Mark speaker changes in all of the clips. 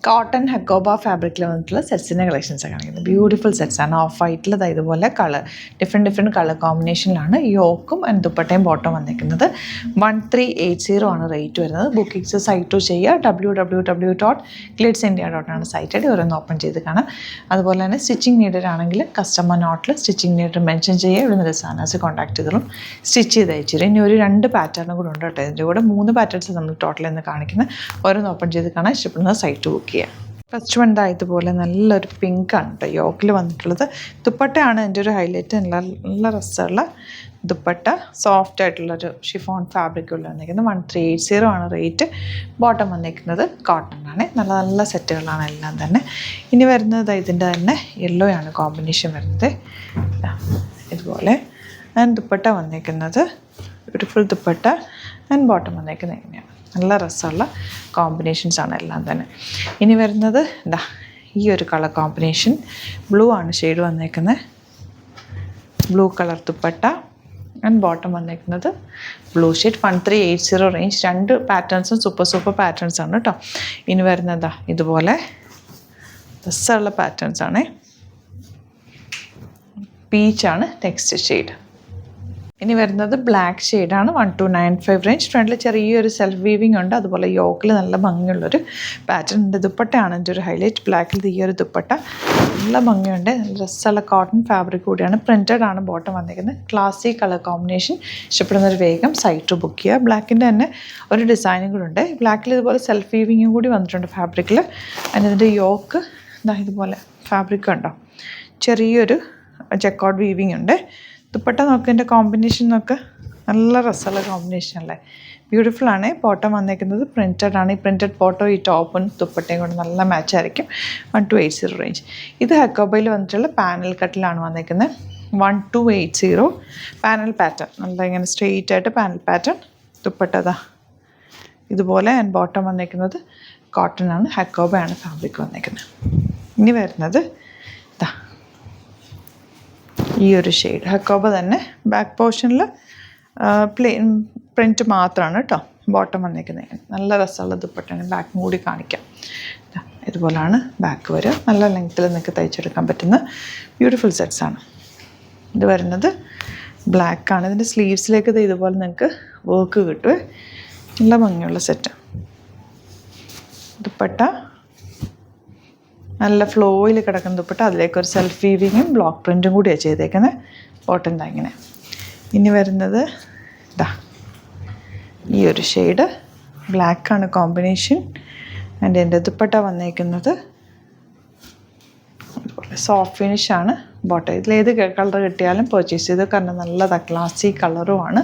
Speaker 1: Cotton hakoba ഫാബ്രിക്കിൽ വന്നിട്ടുള്ള സെറ്റ്സിൻ്റെ collections കാണിക്കുന്നത്. ബ്യൂട്ടിഫുൾ സെറ്റ്സാണ്. ഓഫ് വൈറ്റിൽ ഇതുപോലെ ഡിഫറെൻറ്റ് കളർ കോമ്പിനേഷനിലാണ് യോക്കും ആൻഡ് ദുപ്പട്ടയും ബോട്ടം വന്നിരിക്കുന്നത്. 1380 ആണ് റേറ്റ് വരുന്നത്. ബുക്കിങ്സ് സൈറ്റ് ടു ചെയ്യുക. www.glitzindia.com ആണ് സൈറ്റ് ഐഡി. ഓരോന്ന് ഓപ്പൺ ചെയ്ത് കാണാം. അതുപോലെ തന്നെ സ്റ്റിച്ചിങ് നീഡഡ് ആണെങ്കിൽ കസ്റ്റമർ നോട്ടിൽ സ്റ്റിച്ചിങ് നീഡഡ് മെൻഷൻ ചെയ്യുക. ഇവിടെ നിന്ന് സാനാസ് കോൺടാക്ട് ചെയ്തോളും സ്റ്റിച്ച് ചെയ്ത് അയച്ചു തരും. ഇനി ഒരു 2 പാറ്റേണും കൂടെ ഉണ്ട് കേട്ടോ. ഇതിൻ്റെ കൂടെ 3 പാറ്റേൺസ് നമ്മൾ ടോട്ടൽ എന്ന് കാണിക്കുന്നത്. ഓരോന്ന് ഓപ്പൺ ചെയ്ത് കാണാൻ ഇഷ്ടപ്പെടുന്നത് സൈറ്റ് ബുക്ക് ചെയ്യുക. ഫസ്റ്റ് വൺ ഇതുപോലെ നല്ലൊരു പിങ്കാണ് കേട്ടോ യോക്കിൽ വന്നിട്ടുള്ളത്. ദുപ്പട്ടയാണ് എൻ്റെ ഒരു ഹൈലൈറ്റ്. നല്ല രസമുള്ള ദുപ്പട്ട, സോഫ്റ്റ് ആയിട്ടുള്ളൊരു ഷിഫോൺ ഫാബ്രിക്കുള്ള വന്നിരിക്കുന്നത്. 1380 ആണ് റേറ്റ്. ബോട്ടം വന്നിരിക്കുന്നത് കോട്ടൺ ആണ്. നല്ല നല്ല സെറ്റുകളാണ് എല്ലാം തന്നെ. ഇനി വരുന്നത് ഇതിൻ്റെ തന്നെ യെല്ലോ ആണ് കോമ്പിനേഷൻ വരുന്നത്. ഇതുപോലെ ആൻഡ് ദുപ്പട്ട വന്നിരിക്കുന്നത് ബ്യൂട്ടിഫുൾ ദുപ്പട്ട ആൻഡ് ബോട്ടം വന്നിരിക്കുന്നത് ഇങ്ങനെയാണ്. നല്ല രസമുള്ള കോമ്പിനേഷൻസാണ് എല്ലാം തന്നെ. ഇനി വരുന്നത് ഈ ഒരു കളർ കോമ്പിനേഷൻ ബ്ലൂ ആണ് ഷെയ്ഡ് വന്നേക്കുന്നത്. Blue colour dupatta and bottom വന്നേക്കുന്നത് ബ്ലൂ ഷെയ്ഡ്. 1380 റേഞ്ച്. 2 പാറ്റേൺസും സൂപ്പർ പാറ്റേൺസ് ആണ് കേട്ടോ. ഇനി വരുന്നത് ഇതുപോലെ രസമുള്ള പാറ്റേൺസ് ആണ്. പീച്ചാണ് നെക്സ്റ്റ് ഷെയ്ഡ്. ഇനി വരുന്നത് ബ്ലാക്ക് ഷെയ്ഡാണ്. 1295 റേഞ്ച്. ഫ്രണ്ടിൽ ചെറിയൊരു സെൽഫ് വീവിങ് ഉണ്ട്. അതുപോലെ യോക്കിൽ നല്ല ഭംഗിയുള്ളൊരു പാറ്റേൺ ഉണ്ട്. ദുപ്പട്ടയാണ് എൻ്റെ ഒരു ഹൈലൈറ്റ്. ബ്ലാക്കിൽ ഈ ഒരു ദുപ്പട്ട നല്ല ഭംഗിയുണ്ട്. നല്ല രസമുള്ള കോട്ടൺ ഫാബ്രിക് കൂടിയാണ്. പ്രിൻറ്റഡ് ആണ് ബോട്ടം വന്നിരിക്കുന്നത്. ക്ലാസി കളർ കോമ്പിനേഷൻ ഇഷ്ടപ്പെടുന്നൊരു വേഗം സൈറ്റ് ബുക്ക് ചെയ്യുക. ബ്ലാക്കിൻ്റെ തന്നെ ഒരു ഡിസൈനും കൂടെ ഉണ്ട്. ബ്ലാക്കിൽ ഇതുപോലെ സെൽഫ് വീവിങ്ങും കൂടി വന്നിട്ടുണ്ട് ഫാബ്രിക്കിൽ. അതിൻ്റെ യോക്ക് ഇതുപോലെ ഫാബ്രിക് ഉണ്ടോ, ചെറിയൊരു ചെക്കൗട്ട് വീവിങ് ഉണ്ട്. ദുപ്പട്ട നോക്കിൻ്റെ കോമ്പിനേഷൻ നോക്ക്, നല്ല രസമുള്ള കോമ്പിനേഷൻ അല്ലേ, ബ്യൂട്ടിഫുൾ ആണ്. ബോട്ടം വന്നേക്കുന്നത് പ്രിൻറ്റഡ് ആണ്. ഈ പ്രിൻറ്റഡ് ബോട്ടോ ഈ ടോപ്പും ദുപ്പട്ടയും കൊണ്ട് നല്ല മാച്ച് ആയിരിക്കും. 1280 റേഞ്ച്. ഇത് ഹക്കോബയിൽ വന്നിട്ടുള്ള പാനൽ കട്ടിലാണ് വന്നേക്കുന്നത്. 1280 പാനൽ പാറ്റേൺ. നല്ല ഇങ്ങനെ സ്ട്രെയിറ്റ് ആയിട്ട് പാനൽ പാറ്റേൺ. ദുപ്പട്ട ഇതുപോലെ ആൻഡ് ബോട്ടം വന്നേക്കുന്നത് കോട്ടൺ ആണ്. ഹക്കോബയാണ് ഫാബ്രിക് വന്നേക്കുന്നത്. ഇനി വരുന്നത് ഈ ഒരു ഷെയ്ഡ് ഹക്കോബ തന്നെ. ബാക്ക് പോർഷനിൽ പ്ലെയിൻ പ്രിൻറ്റ് മാത്രമാണ് കേട്ടോ. ബോട്ടം വന്നിരിക്കുന്നത് നല്ല രസമുള്ള ദുപ്പട്ടയാണ്. ബാക്കും കൂടി കാണിക്കാം. ഇതുപോലെയാണ് ബാക്ക് വരിക. നല്ല ലെങ്ത്തിൽ നിങ്ങൾക്ക് തയ്ച്ചെടുക്കാൻ പറ്റുന്ന ബ്യൂട്ടിഫുൾ സെറ്റ്സാണ്. ഇത് വരുന്നത് ബ്ലാക്കാണ്. ഇതിൻ്റെ സ്ലീവ്സിലേക്ക് ഇതുപോലെ നിങ്ങൾക്ക് വർക്ക് കിട്ടുമേ. നല്ല ഭംഗിയുള്ള സെറ്റ്. ദുപ്പട്ട നല്ല ഫ്ലോയിൽ കിടക്കുന്ന ദുപ്പട്ട. അതിലേക്ക് ഒരു സെൽഫ് വീവിങ്ങും ബ്ലോക്ക് പ്രിൻറ്റും കൂടിയാണ് ചെയ്തേക്കുന്നത്. ബോട്ടം ഇങ്ങനെ. ഇനി വരുന്നത് ഈ ഒരു ഷെയ്ഡ് ബ്ലാക്കാണ് കോമ്പിനേഷൻ. ആൻഡ് എൻ്റെ ദുപ്പട്ട വന്നേക്കുന്നത് അതുപോലെ സോഫ്റ്റ് ഫിനിഷാണ് ബോട്ടം. ഇതിലേത് കളർ കിട്ടിയാലും പർച്ചേസ് ചെയ്ത്, കാരണം നല്ലതാണ്. ക്ലാസി കളറുമാണ്,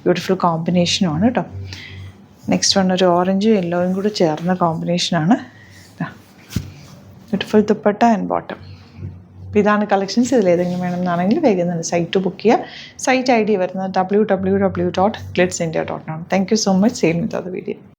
Speaker 1: ബ്യൂട്ടിഫുൾ കോമ്പിനേഷനുമാണ് കേട്ടോ. നെക്സ്റ്റ് വൺ ഒരു ഓറഞ്ചും യെല്ലോയും കൂടി ചേർന്ന കോമ്പിനേഷനാണ്. Beautiful dupatta and bottom. അപ്പോൾ ഇതാണ് കളക്ഷൻസ്. ഇതിലേതെങ്കിലും വേണമെന്നാണെങ്കിൽ വേഗം തന്നെ സൈറ്റ് ബുക്ക് ചെയ്യുക. സൈറ്റ് ഐ ഡി വരുന്നത് www.glitzindia.com ആണ്. Thank you so much. Same വിത്ത് അത് വീഡിയോ.